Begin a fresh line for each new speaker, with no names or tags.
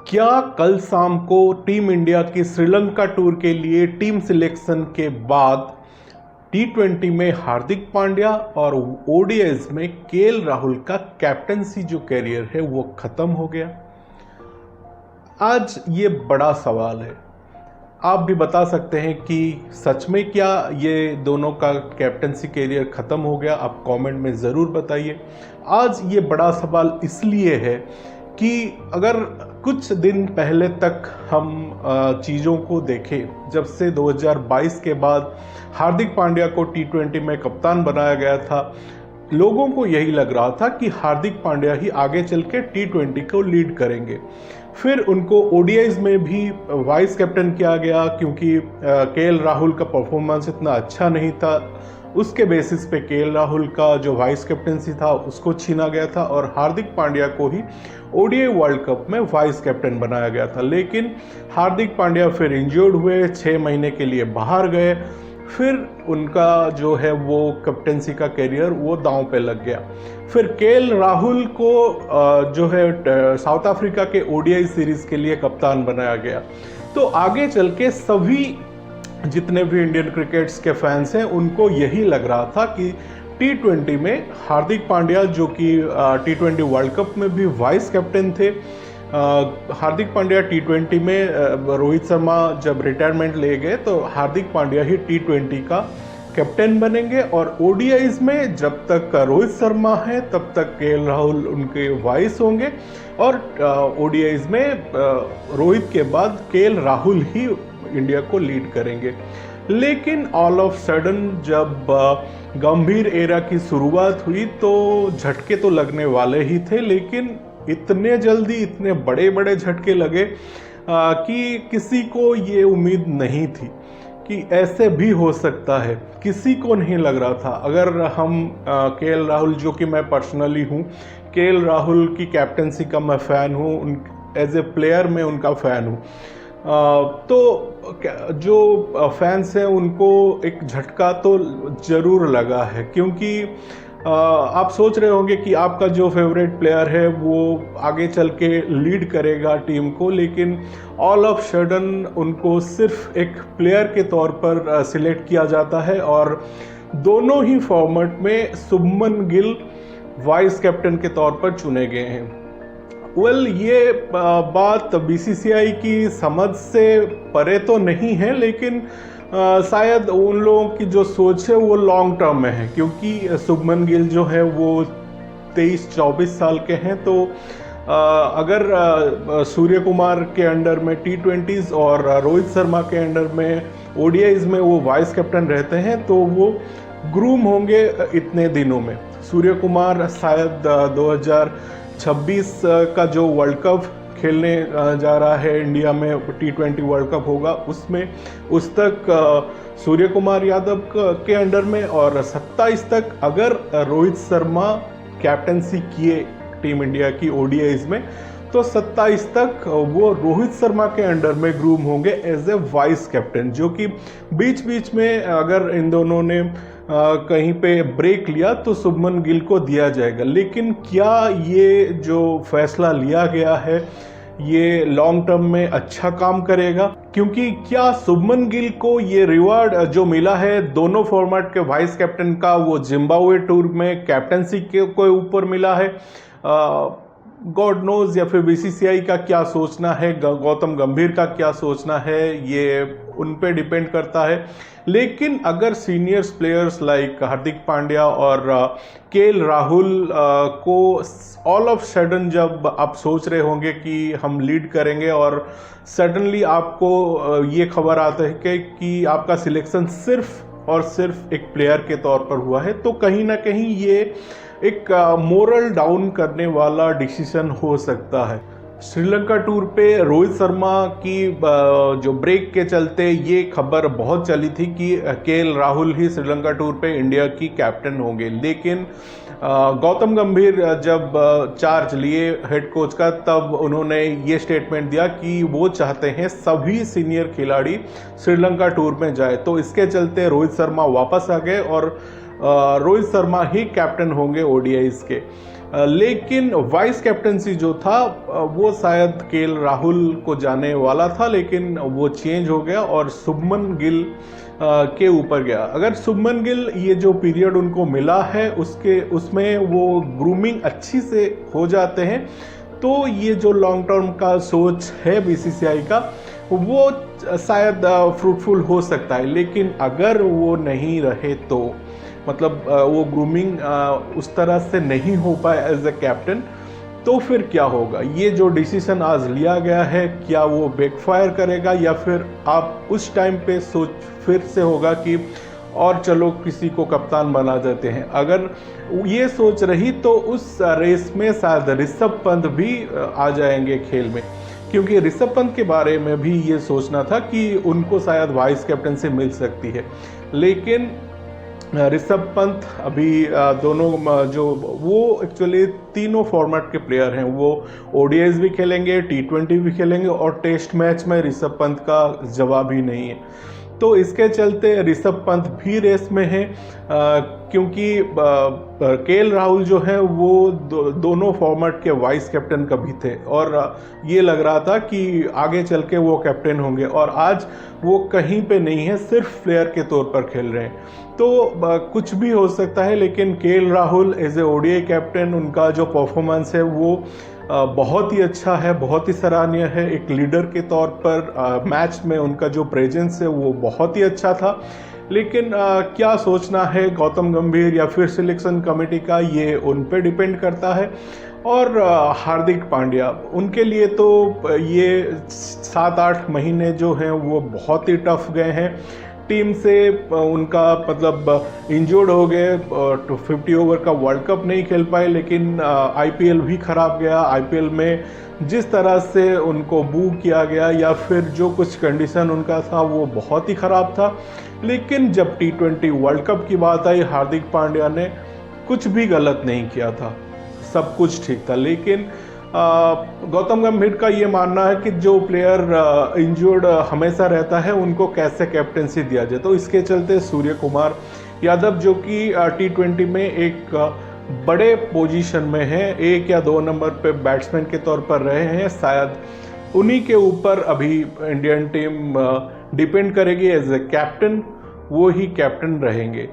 क्या कल शाम को टीम इंडिया की श्रीलंका टूर के लिए टीम सिलेक्शन के बाद टी20 में हार्दिक पांड्या और ओडीआईज में केएल राहुल का कैप्टनसी जो कैरियर है वो खत्म हो गया? आज ये बड़ा सवाल है। आप भी बता सकते हैं कि सच में क्या ये दोनों का कैप्टनसी कैरियर ख़त्म हो गया? आप कमेंट में ज़रूर बताइए। आज ये बड़ा सवाल इसलिए है कि अगर कुछ दिन पहले तक हम चीज़ों को देखें, जब से 2022 के बाद हार्दिक पांड्या को टी20 में कप्तान बनाया गया था, लोगों को यही लग रहा था कि हार्दिक पांड्या ही आगे चल के टी20 को लीड करेंगे। फिर उनको ओडीआईज में भी वाइस कैप्टन किया गया क्योंकि केएल राहुल का परफॉर्मेंस इतना अच्छा नहीं था। उसके बेसिस पे केएल राहुल का जो वाइस कैप्टनसी था उसको छीना गया था और हार्दिक पांड्या को ही ओडीआई वर्ल्ड कप में वाइस कैप्टन बनाया गया था। लेकिन हार्दिक पांड्या फिर इंजर्ड हुए, 6 महीने के लिए बाहर गए। फिर उनका जो है वो कैप्टनसी का कैरियर वो दांव पे लग गया। फिर केएल राहुल को जो है साउथ अफ्रीका के ओडीआई सीरीज के लिए कप्तान बनाया गया। तो आगे चल के सभी जितने भी इंडियन क्रिकेट्स के फैंस हैं उनको यही लग रहा था कि टी20 में हार्दिक पांड्या, जो कि टी20 वर्ल्ड कप में भी वाइस कैप्टन थे, हार्दिक पांड्या टी20 में रोहित शर्मा जब रिटायरमेंट ले गए तो हार्दिक पांड्या ही टी20 का कैप्टन बनेंगे और ओडीआईज में जब तक रोहित शर्मा है तब तक केएल राहुल उनके वाइस होंगे और ओडीआईज में रोहित के बाद केएल राहुल ही इंडिया को लीड करेंगे। लेकिन ऑल ऑफ सडन जब गंभीर एरा की शुरुआत हुई तो झटके तो लगने वाले ही थे, लेकिन इतने जल्दी इतने बड़े बड़े झटके लगे कि किसी को ये उम्मीद नहीं थी कि ऐसे भी हो सकता है। किसी को नहीं लग रहा था। अगर हम केएल राहुल, जो कि मैं पर्सनली हूँ, केएल राहुल की कैप्टनसी का मैं फ़ैन हूँ, एज ए प्लेयर मैं उनका फ़ैन हूँ, तो जो फैंस हैं उनको एक झटका तो ज़रूर लगा है। क्योंकि आप सोच रहे होंगे कि आपका जो फेवरेट प्लेयर है वो आगे चल के लीड करेगा टीम को, लेकिन ऑल ऑफ सडन उनको सिर्फ एक प्लेयर के तौर पर सिलेक्ट किया जाता है और दोनों ही फॉर्मेट में शुभमन गिल वाइस कैप्टन के तौर पर चुने गए हैं। ये बात बीसीसीआई की समझ से परे तो नहीं है, लेकिन शायद उन लोगों की जो सोच है वो लॉन्ग टर्म में है। क्योंकि शुभमन गिल जो है वो 23-24 साल के हैं, तो अगर सूर्य कुमार के अंडर में टी20s और रोहित शर्मा के अंडर में ओडीआईज में वो वाइस कैप्टन रहते हैं तो वो ग्रूम होंगे इतने दिनों में। सूर्य कुमार शायद 2026 का जो वर्ल्ड कप खेलने जा रहा है इंडिया में, टी20 वर्ल्ड कप होगा, उसमें उस तक सूर्य कुमार यादव के अंडर में, और 27 तक अगर रोहित शर्मा कैप्टनसी किए टीम इंडिया की ओडीआईज में तो 27 तक वो रोहित शर्मा के अंडर में ग्रूम होंगे एज ए वाइस कैप्टन। जो कि बीच बीच में अगर इन दोनों ने कहीं पे ब्रेक लिया तो शुभमन गिल को दिया जाएगा। लेकिन क्या ये जो फैसला लिया गया है ये लॉन्ग टर्म में अच्छा काम करेगा? क्योंकि क्या शुभमन गिल को ये रिवार्ड जो मिला है दोनों फॉर्मेट के वाइस कैप्टन का, वो जिम्बाब्वे टूर में कैप्टनसी के ऊपर मिला है? गॉड नोज, या फिर बीसीसीआई का क्या सोचना है, गौतम गंभीर का क्या सोचना है, ये उन पे डिपेंड करता है। लेकिन अगर seniors players like Hardik Pandya और केएल राहुल को ऑल ऑफ सडन जब आप सोच रहे होंगे कि हम लीड करेंगे और सडनली आपको ये खबर आता है कि आपका सिलेक्शन सिर्फ और सिर्फ एक प्लेयर के तौर पर हुआ है, तो कहीं ना कहीं ये एक मोरल डाउन करने वाला डिसीजन हो सकता है। श्रीलंका टूर पे रोहित शर्मा की जो ब्रेक के चलते ये खबर बहुत चली थी कि केएल राहुल ही श्रीलंका टूर पे इंडिया की कैप्टन होंगे। लेकिन गौतम गंभीर जब चार्ज लिए हेड कोच का, तब उन्होंने ये स्टेटमेंट दिया कि वो चाहते हैं सभी सीनियर खिलाड़ी श्रीलंका टूर में जाए। तो इसके चलते रोहित शर्मा वापस आ गए और रोहित शर्मा ही कैप्टन होंगे ओडीआईज के। लेकिन वाइस कैप्टनसी जो था वो शायद केएल राहुल को जाने वाला था, लेकिन वो चेंज हो गया और शुभमन गिल के ऊपर गया। अगर शुभमन गिल ये जो पीरियड उनको मिला है उसमें वो ग्रूमिंग अच्छी से हो जाते हैं, तो ये जो लॉन्ग टर्म का सोच है बीसीसीआई का वो शायद फ्रूटफुल हो सकता है। लेकिन अगर वो नहीं रहे तो मतलब वो ग्रूमिंग उस तरह से नहीं हो पाए एज ए कैप्टन, तो फिर क्या होगा? ये जो डिसीजन आज लिया गया है क्या वो बैकफायर करेगा, या फिर आप उस टाइम पे सोच फिर से होगा कि और चलो किसी को कप्तान बना देते हैं? अगर ये सोच रही तो उस रेस में शायद ऋषभ पंत भी आ जाएंगे खेल में, क्योंकि ऋषभ पंत के बारे में भी ये सोचना था कि उनको शायद वाइस कैप्टन से मिल सकती है। लेकिन ऋषभ पंत अभी दोनों जो वो एक्चुअली तीनों फॉर्मेट के प्लेयर हैं, वो ओडीआईज भी खेलेंगे, टी20 भी खेलेंगे और टेस्ट मैच में ऋषभ पंत का जवाब ही नहीं है। तो इसके चलते ऋषभ पंत भी रेस में है, क्योंकि केएल राहुल जो है वो दोनों फॉर्मेट के वाइस कैप्टन कभी थे और ये लग रहा था कि आगे चल के वो कैप्टन होंगे, और आज वो कहीं पे नहीं है, सिर्फ प्लेयर के तौर पर खेल रहे हैं। तो कुछ भी हो सकता है, लेकिन KL Rahul as a ODI captain उनका जो परफॉर्मेंस है वो बहुत ही अच्छा है, बहुत ही सराहनीय है। एक लीडर के तौर पर मैच में उनका जो प्रेजेंस है वो बहुत ही अच्छा था। लेकिन क्या सोचना है गौतम गंभीर या फिर सिलेक्शन कमेटी का, ये उन पे डिपेंड करता है। और हार्दिक पांड्या, उनके लिए तो ये 7-8 महीने जो हैं वो बहुत ही टफ गए हैं। टीम से उनका मतलब इंजर्ड हो गए, 50 ओवर का वर्ल्ड कप नहीं खेल पाए, लेकिन आईपीएल भी खराब गया। आईपीएल में जिस तरह से उनको बू किया गया या फिर जो कुछ कंडीशन उनका था वो बहुत ही ख़राब था। लेकिन जब टी20 वर्ल्ड कप की बात आई, हार्दिक पांड्या ने कुछ भी गलत नहीं किया था, सब कुछ ठीक था। लेकिन गौतम गंभीर का ये मानना है कि जो प्लेयर इंजर्ड हमेशा रहता है उनको कैसे कैप्टनसी दिया जाए। तो इसके चलते सूर्य कुमार यादव, जो कि टी20 में एक बड़े पोजीशन में है, 1 या 2 नंबर पे बैट्समैन के तौर पर रहे हैं, शायद उन्हीं के ऊपर अभी इंडियन टीम डिपेंड करेगी एज ए कैप्टन, वो ही कैप्टन रहेंगे।